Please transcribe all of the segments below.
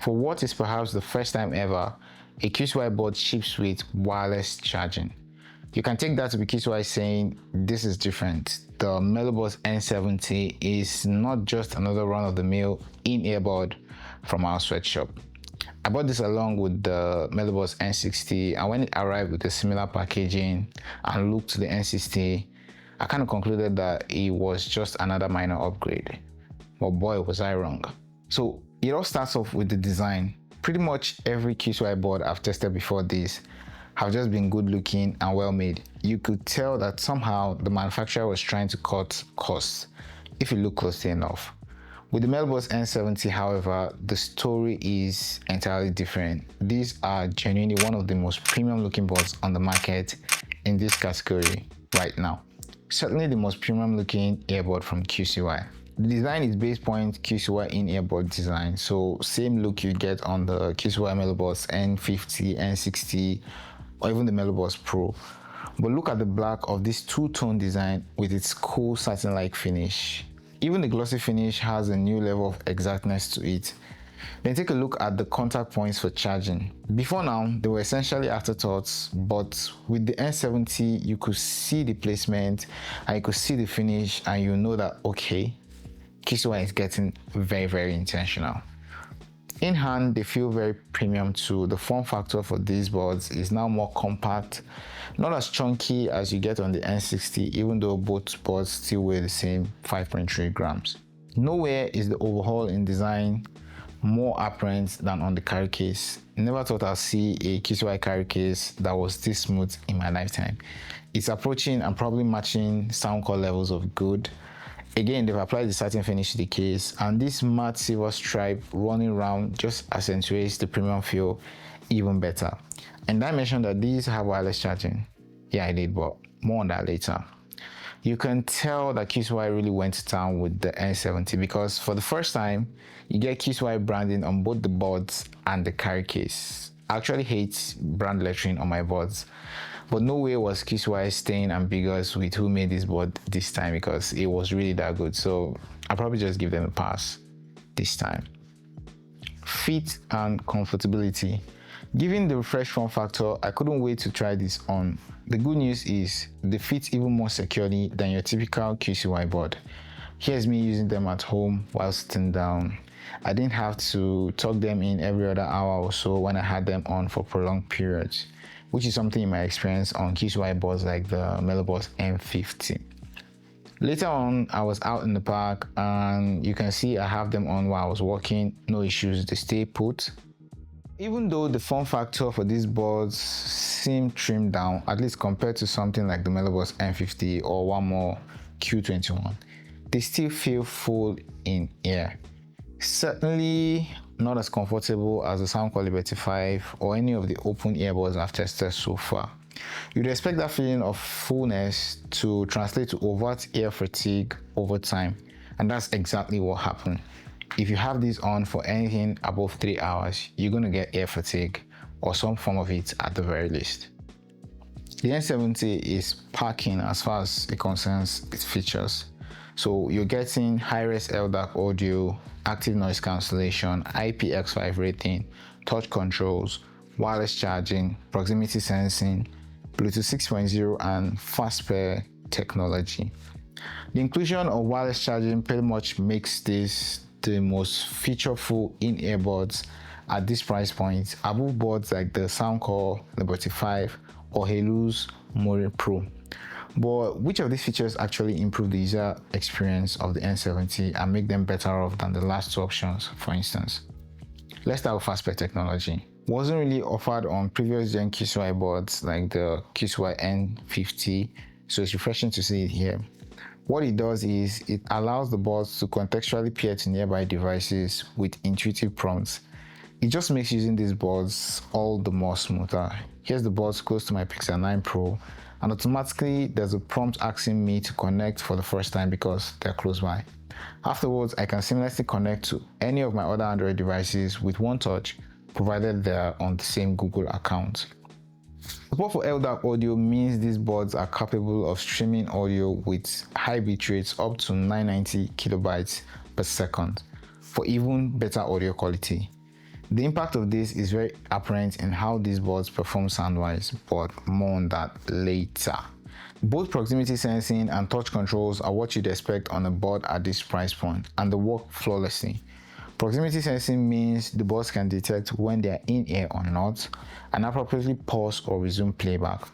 For what is perhaps the first time ever, a QCY board ships with wireless charging. You can take that to be QCY saying this is different. The Melobuds N70 is not just another run-of-the-mill in-ear board from our sweatshop. I bought this along with the Melobuds N60, and when it arrived with a similar packaging and looked to the N60, I kind of concluded that it was just another minor upgrade. But boy, was I wrong. So it all starts off with the design. Pretty much every QCY board I've tested before this have just been good looking and well made. You could tell that somehow the manufacturer was trying to cut costs if you look closely enough. With the Melobuds N70, however, the story is entirely different. These are genuinely one of the most premium looking boards on the market in this category right now. Certainly the most premium looking earbud from QCY. The design is base point QCY in-earbud design, so same look you get on the QCY Melobuds N50, N60, or even the Melobuds Pro. But look at the black of this two-tone design with its cool satin-like finish. Even the glossy finish has a new level of exactness to it. Then take a look at the contact points for charging. Before now, they were essentially afterthoughts, but with the N70, you could see the placement and you could see the finish, and you know that, okay, QCY is getting very, very intentional. In hand, they feel very premium too. The form factor for these boards is now more compact, not as chunky as you get on the N60, even though both boards still weigh the same 5.3 grams. Nowhere is the overhaul in design more apparent than on the carry case. Never thought I'd see a QCY carry case that was this smooth in my lifetime. It's approaching and probably matching Soundcore levels of good. Again, they've applied the satin finish to the case, and this matte silver stripe running around just accentuates the premium feel even better. And I mentioned that these have wireless charging. Yeah, I did, but more on that later. You can tell that QCY really went to town with the N70 because for the first time, you get QCY branding on both the boards and the carry case. I actually hate brand lettering on my boards, but no way was QCY staying ambiguous with who made this board this time because it was really that good. So I'll probably just give them a pass this time. Fit and comfortability. Given the refresh form factor, I couldn't wait to try this on. The good news is they fit even more securely than your typical QCY board. Here's me using them at home while sitting down. I didn't have to tuck them in every other hour or so when I had them on for prolonged periods, which is something in my experience on QCY boards like the Melobuds N50. Later on, I was out in the park and you can see I have them on while I was walking. No issues, they stay put. Even though the form factor for these boards seem trimmed down, at least compared to something like the Melobuds N50 or one more Q21, they still feel full in ear. Certainly not as comfortable as the Soundcore Liberty 5 or any of the open earbuds I've tested so far. You'd expect that feeling of fullness to translate to overt ear fatigue over time, and that's exactly what happened. If you have these on for anything above 3 hours, you're going to get ear fatigue or some form of it at the very least. The N70 is packing as far as it concerns its features. So you're getting high-res LDAC audio, active noise cancellation, IPX5 rating, touch controls, wireless charging, proximity sensing, Bluetooth 6.0 and fast pair technology. The inclusion of wireless charging pretty much makes this the most featureful in-ear buds at this price point, above boards like the Soundcore Liberty 5 or Halu's More Pro. But which of these features actually improve the user experience of the N70 and make them better off than the last two options, for instance? Let's start with fast pair technology. Wasn't really offered on previous gen QCY boards like the QCY N50, so it's refreshing to see it here. What it does is it allows the boards to contextually pair to nearby devices with intuitive prompts. It just makes using these boards all the more smoother. Here's the boards close to my Pixel 9 Pro, and automatically there's a prompt asking me to connect for the first time because they're close by. Afterwards, I can seamlessly connect to any of my other Android devices with one touch, provided they're on the same Google account. Support for LDAC audio means these boards are capable of streaming audio with high bit rates up to 990 kilobytes per second for even better audio quality. The impact of this is very apparent in how these boards perform sound-wise, but more on that later. Both proximity sensing and touch controls are what you'd expect on a board at this price point, and they work flawlessly. Proximity sensing means the boards can detect when they are in ear or not, and appropriately pause or resume playback.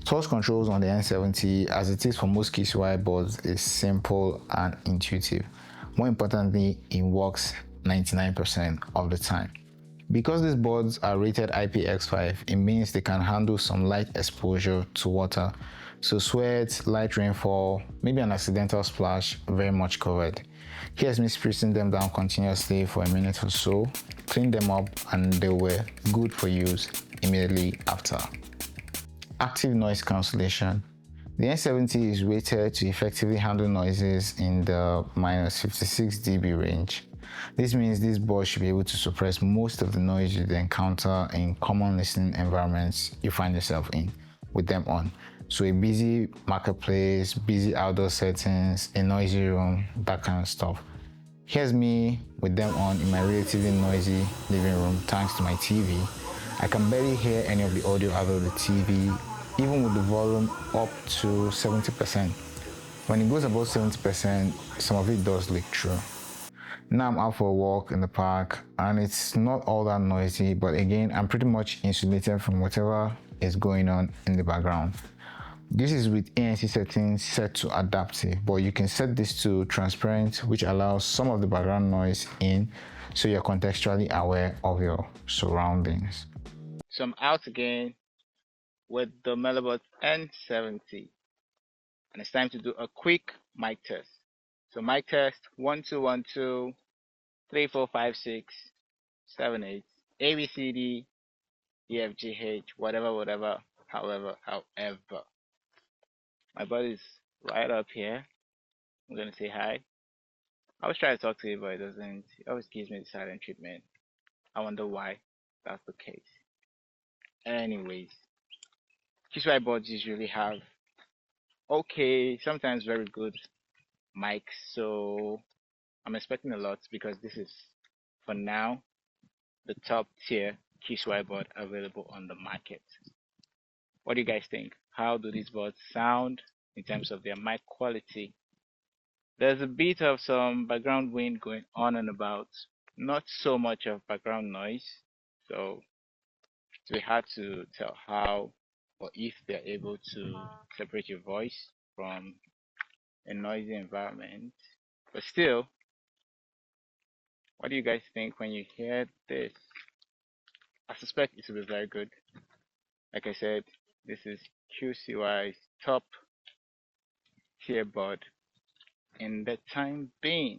Touch controls on the N70, as it is for most QCY boards, is simple and intuitive. More importantly, it works 99% of the time. Because these boards are rated IPX5, it means they can handle some light exposure to water. So sweat, light rainfall, maybe an accidental splash, very much covered. Here's me spritzing them down continuously for a minute or so, clean them up, and they were good for use immediately after. Active noise cancellation. The N70 is rated to effectively handle noises in the -56 dB range. This means this board should be able to suppress most of the noise you'd encounter in common listening environments you find yourself in with them on. So a busy marketplace, busy outdoor settings, a noisy room, that kind of stuff. Here's me with them on in my relatively noisy living room thanks to my TV. I can barely hear any of the audio out of the TV, even with the volume up to 70%. When it goes above 70%, some of it does leak through. Now I'm out for a walk in the park and it's not all that noisy, but again, I'm pretty much insulated from whatever is going on in the background. This is with ANC settings set to adaptive, but you can set this to transparent, which allows some of the background noise in, so you're contextually aware of your surroundings. So I'm out again with the Melobuds N70, and it's time to do a quick mic test. So mic test 1 2 1 2 3 4 5 6 7 8 A B C D E F G H whatever however. My buddy's right up here. I'm gonna say hi. I always try to talk to you, but it doesn't. It always gives me the silent treatment. I wonder why that's the case. Anyways, QCY boards usually have okay, sometimes very good mics, so I'm expecting a lot because this is, for now, the top tier QCY board available on the market. What do you guys think? How do these boards sound in terms of their mic quality? There's a bit of some background wind going on and about, not so much of background noise, so it's very hard to tell how or if they're able to separate your voice from a noisy environment. But still, what do you guys think when you hear this? I suspect it will be very good. Like I said, this is QCY's top tier board in the time being.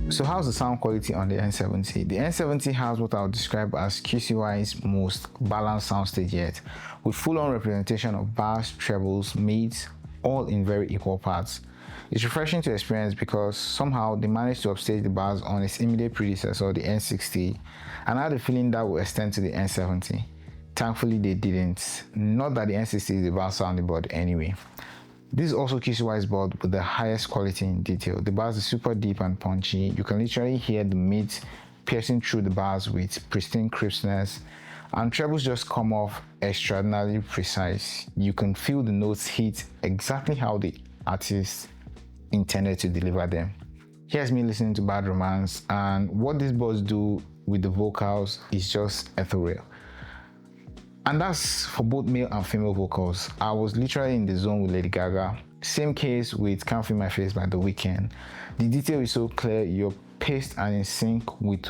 So how's the sound quality on the N70? The N70 has what I would describe as QCY's most balanced soundstage yet, with full-on representation of bass, trebles, mids, all in very equal parts. It's refreshing to experience because somehow they managed to upstage the bass on its immediate predecessor, the N60, and I had a feeling that would extend to the N70. Thankfully they didn't. Not that the N60 is the bass sounding board anyway. This is also QCY's board with the highest quality in detail. The bars are super deep and punchy. You can literally hear the mids piercing through the bars with pristine crispness, and trebles just come off extraordinarily precise. You can feel the notes hit exactly how the artist intended to deliver them. Here's me listening to Bad Romance, and what these boards do with the vocals is just ethereal. And that's for both male and female vocals. I was literally in the zone with Lady Gaga. Same case with Can't Feel My Face by The Weeknd. The detail is so clear, you're paced and in sync with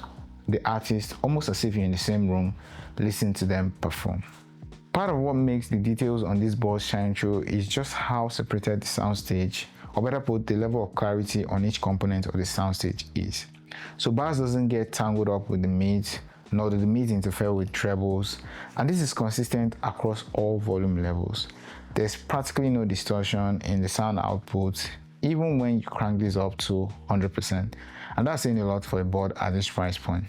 the artist, almost as if you're in the same room listening to them perform. Part of what makes the details on these boards shine through is just how separated the soundstage, or better put, the level of clarity on each component of the soundstage is. So bass doesn't get tangled up with the mids, nor do the mids interfere with trebles, and this is consistent across all volume levels. There's practically no distortion in the sound output, even when you crank this up to 100%, and that's saying a lot for a board at this price point.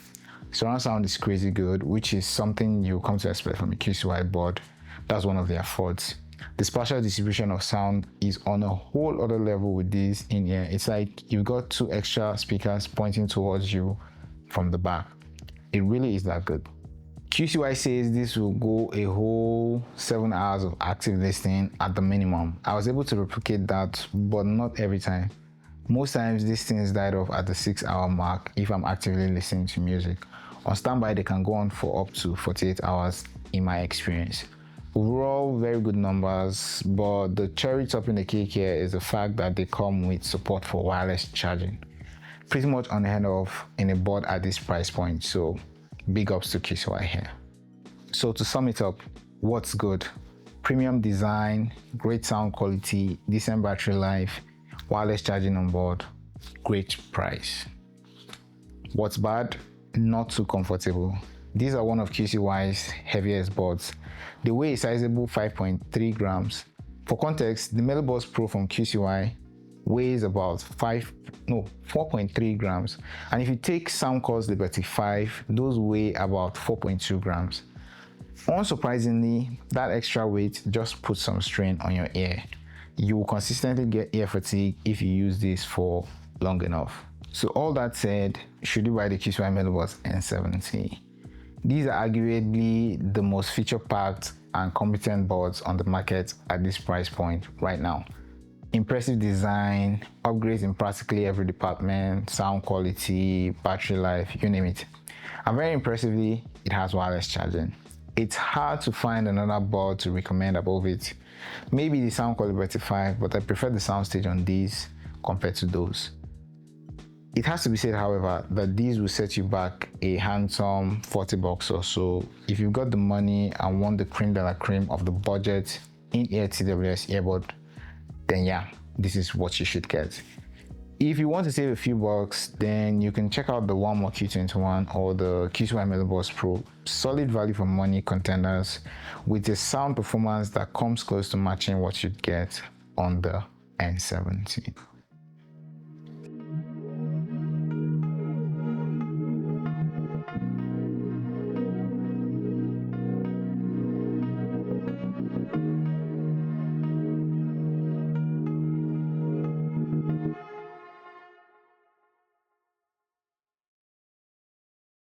Surround sound is crazy good, which is something you come to expect from a QCY board. That's one of their faults. The spatial distribution of sound is on a whole other level with this in here. It's like you've got two extra speakers pointing towards you from the back. It really is that good. QCY says this will go a whole 7 hours of active listening at the minimum. I was able to replicate that, but not every time. Most times these things died off at the 6-hour mark if I'm actively listening to music. On standby, they can go on for up to 48 hours in my experience. Overall, very good numbers, but the cherry topping the cake here is the fact that they come with support for wireless charging. Pretty much unheard of in a board at this price point, so big ups to QCY here. So to sum it up, what's good? Premium design, great sound quality, decent battery life, wireless charging on board, great price. What's bad? Not too comfortable. These are one of QCY's heaviest boards. They weigh a sizable 5.3 grams. For context, the Melobuds Pro from QCY weighs about 4.3 grams. And if you take Soundcore's Liberty 5, those weigh about 4.2 grams. Unsurprisingly, that extra weight just puts some strain on your ear. You will consistently get ear fatigue if you use this for long enough. So all that said, should you buy the QCY Melobuds N70? These are arguably the most feature-packed and competent boards on the market at this price point right now. Impressive design, upgrades in practically every department, sound quality, battery life, you name it. And very impressively, it has wireless charging. It's hard to find another board to recommend above it. Maybe the Soundcore Liberty 5, but I prefer the soundstage on these compared to those. It has to be said, however, that these will set you back a handsome $40 or so. If you've got the money and want the cream de la cream of the budget in-ear TWS earbud, then yeah, this is what you should get. If you want to save a few bucks, then you can check out the One More Q21 or the QCY Melobuds Pro. Solid value for money contenders with a sound performance that comes close to matching what you'd get on the N70.